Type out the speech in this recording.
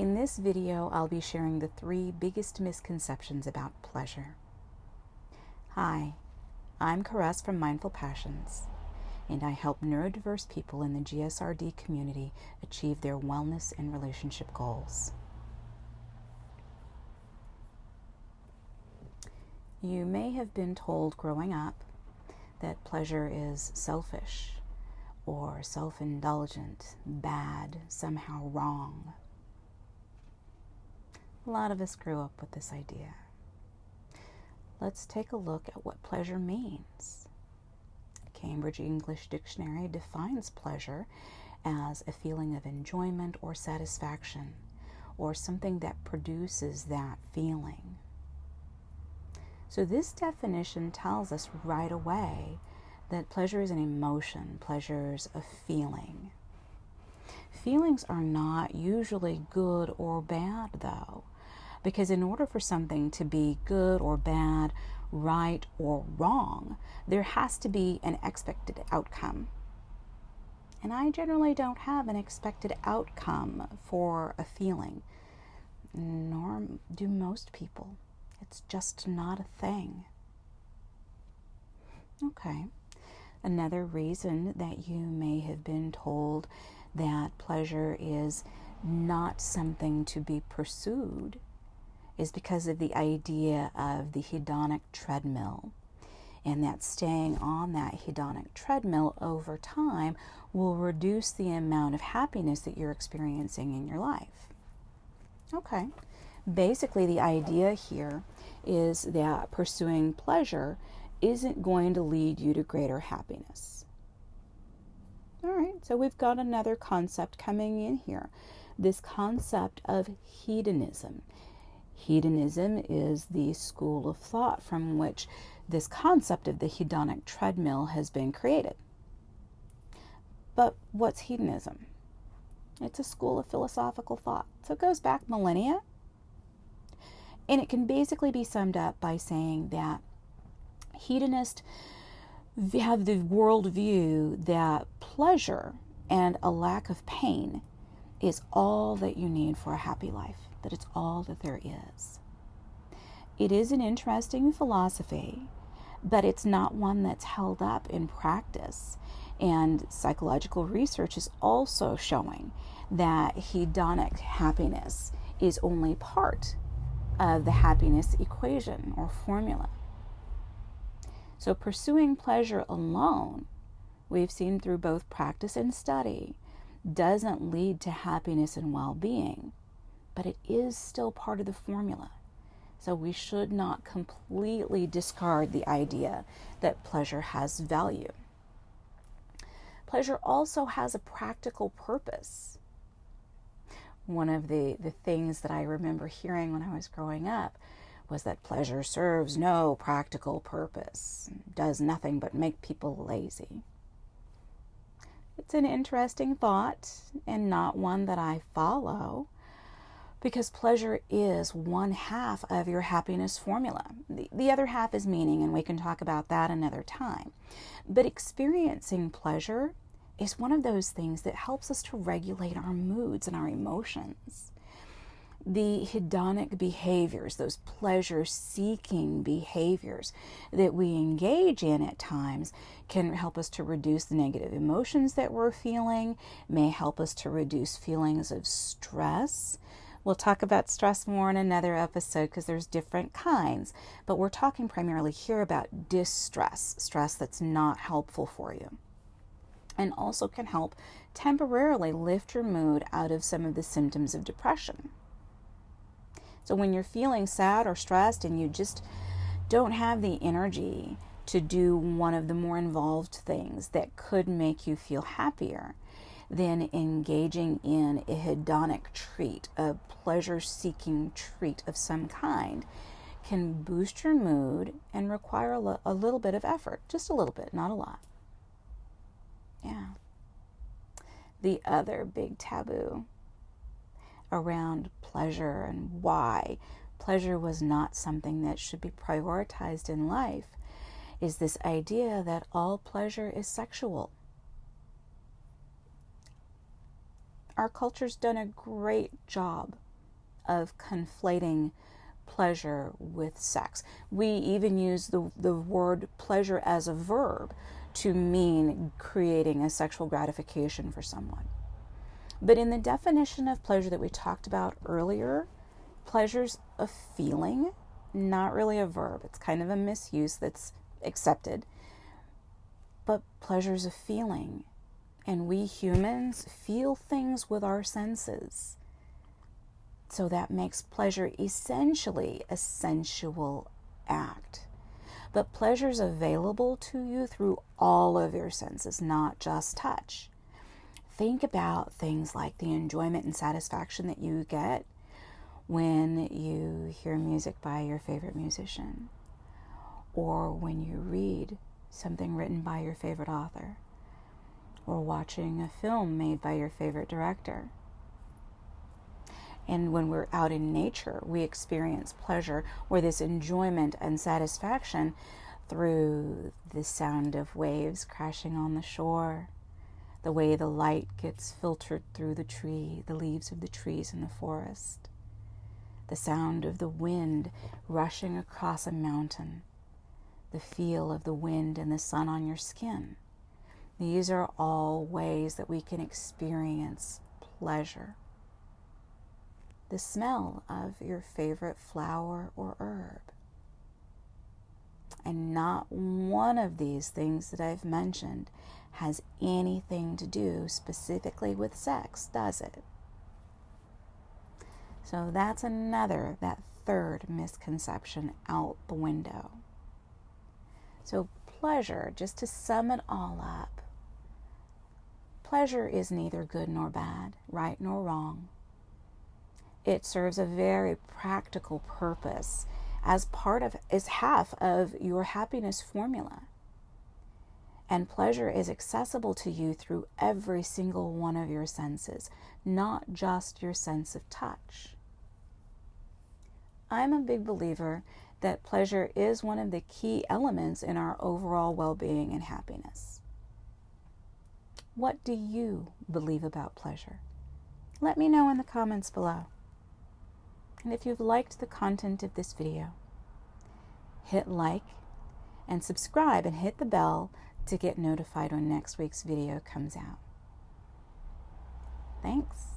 In this video, I'll be sharing the 3 biggest misconceptions about pleasure. Hi, I'm Caress from Mindful Passions, and I help neurodiverse people in the GSRD community achieve their wellness and relationship goals. You may have been told growing up that pleasure is selfish or self-indulgent, bad, somehow wrong. A lot of us grew up with this idea. Let's take a look at what pleasure means. Cambridge English Dictionary defines pleasure as a feeling of enjoyment or satisfaction, or something that produces that feeling. So this definition tells us right away that pleasure is an emotion, pleasure's a feeling. Feelings are not usually good or bad, though, because in order for something to be good or bad, right or wrong, there has to be an expected outcome. And I generally don't have an expected outcome for a feeling, nor do most people. It's just not a thing. Okay. Another reason that you may have been told that pleasure is not something to be pursued is because of the idea of the hedonic treadmill, and that staying on that hedonic treadmill over time will reduce the amount of happiness that you're experiencing in your life. Okay. Basically, the idea here is that pursuing pleasure isn't going to lead you to greater happiness. All right, so we've got another concept coming in here. This concept of hedonism. Hedonism is the school of thought from which this concept of the hedonic treadmill has been created. But what's hedonism? It's a school of philosophical thought. So it goes back millennia. And it can basically be summed up by saying that hedonists have the worldview that pleasure and a lack of pain is all that you need for a happy life, that it's all that there is. It is an interesting philosophy, but it's not one that's held up in practice. And psychological research is also showing that hedonic happiness is only part of the happiness equation or formula. So pursuing pleasure alone, we've seen through both practice and study, doesn't lead to happiness and well-being, but it is still part of the formula. So we should not completely discard the idea that pleasure has value. Pleasure also has a practical purpose. One of the things that I remember hearing when I was growing up was that pleasure serves no practical purpose, does nothing but make people lazy. It's an interesting thought and not one that I follow, because pleasure is one half of your happiness formula. The other half is meaning, and we can talk about that another time. But experiencing pleasure is one of those things that helps us to regulate our moods and our emotions. The hedonic behaviors, those pleasure-seeking behaviors that we engage in at times, can help us to reduce the negative emotions that we're feeling, may help us to reduce feelings of stress. We'll talk about stress more in another episode because there's different kinds, but we're talking primarily here about distress, stress that's not helpful for you, and also can help temporarily lift your mood out of some of the symptoms of depression. So when you're feeling sad or stressed and you just don't have the energy to do one of the more involved things that could make you feel happier, then engaging in a hedonic treat, a pleasure-seeking treat of some kind, can boost your mood and require a little bit of effort. Just a little bit, not a lot. Yeah. The other big taboo around pleasure and why pleasure was not something that should be prioritized in life is this idea that all pleasure is sexual. Our culture's done a great job of conflating pleasure with sex. We even use the word pleasure as a verb to mean creating a sexual gratification for someone. But in the definition of pleasure that we talked about earlier, pleasure's a feeling, not really a verb. It's kind of a misuse that's accepted. But pleasure's a feeling. And we humans feel things with our senses. So that makes pleasure essentially a sensual act. But pleasure's available to you through all of your senses, not just touch. Think about things like the enjoyment and satisfaction that you get when you hear music by your favorite musician, or when you read something written by your favorite author, or watching a film made by your favorite director. And when we're out in nature, we experience pleasure or this enjoyment and satisfaction through the sound of waves crashing on the shore, the way the light gets filtered through the leaves of the trees in the forest, the sound of the wind rushing across a mountain, the feel of the wind and the sun on your skin. These are all ways that we can experience pleasure. The smell of your favorite flower or herb. And not one of these things that I've mentioned has anything to do specifically with sex, does it? So that's that third misconception out the window. So pleasure, just to sum it all up, pleasure is neither good nor bad, right nor wrong. It serves a very practical purpose as half of your happiness formula. And pleasure is accessible to you through every single one of your senses, not just your sense of touch. I'm a big believer that pleasure is one of the key elements in our overall well-being and happiness. What do you believe about pleasure? Let me know in the comments below. And if you've liked the content of this video, hit like and subscribe and hit the bell to get notified when next week's video comes out. Thanks.